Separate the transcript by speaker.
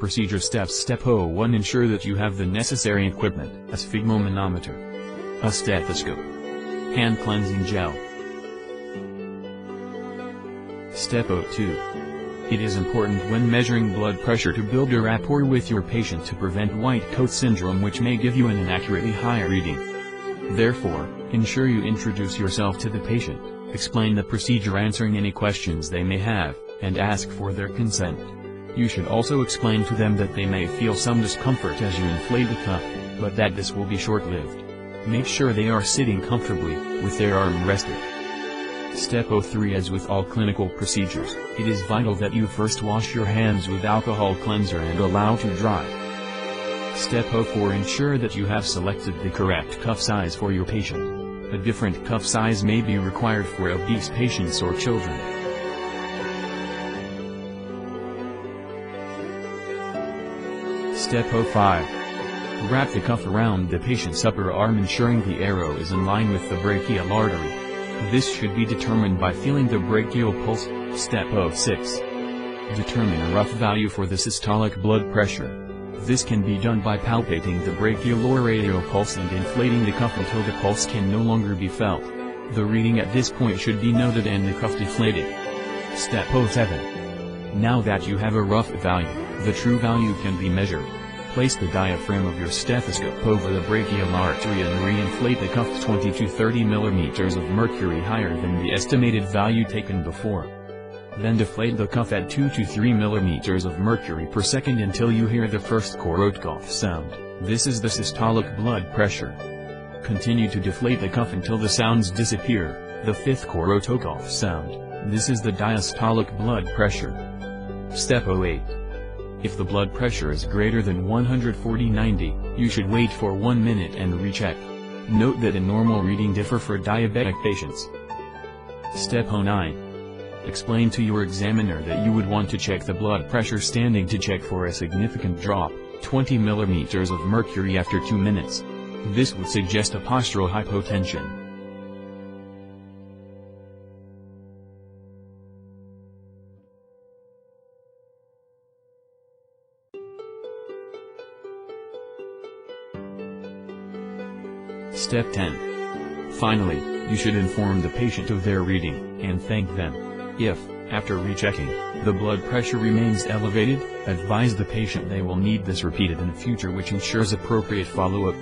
Speaker 1: Procedure steps. Step 01. Ensure that you have the necessary equipment: a sphygmomanometer, a stethoscope, hand cleansing gel. Step 02. It is important when measuring blood pressure to build a rapport with your patient to prevent white coat syndrome, which may give you an inaccurately high reading. Therefore, ensure you introduce yourself to the patient, explain the procedure, answering any questions they may have, and ask for their consent. You should also explain to them that they may feel some discomfort as you inflate the cuff, but that this will be short-lived. Make sure they are sitting comfortably, with their arm rested. Step 03. As with all clinical procedures, it is vital that you first wash your hands with alcohol cleanser and allow to dry. Step 04. Ensure that you have selected the correct cuff size for your patient. A different cuff size may be required for obese patients or children. Step 05. Wrap the cuff around the patient's upper arm, ensuring the arrow is in line with the brachial artery. This should be determined by feeling the brachial pulse. Step 06. Determine a rough value for the systolic blood pressure. This can be done by palpating the brachial or radial pulse and inflating the cuff until the pulse can no longer be felt. The reading at this point should be noted and the cuff deflated. Step 07. Now that you have a rough value, the true value can be measured. Place the diaphragm of your stethoscope over the brachial artery and re-inflate the cuff 20 to 30 mm of mercury higher than the estimated value taken before. Then deflate the cuff at 2 to 3 mm of mercury per second until you hear the first Korotkoff sound. This is the systolic blood pressure. Continue to deflate the cuff until the sounds disappear, the fifth Korotkoff sound. This is the diastolic blood pressure. Step 08. If the blood pressure is greater than 140/90, you should wait for 1 minute and recheck. Note that a normal reading differ for diabetic patients. Step 09. Explain to your examiner that you would want to check the blood pressure standing to check for a significant drop, 20 mm of mercury after 2 minutes. This would suggest a postural hypotension. Step 10. Finally, you should inform the patient of their reading, and thank them. If, after rechecking, the blood pressure remains elevated, advise the patient they will need this repeated in future, which ensures appropriate follow-up.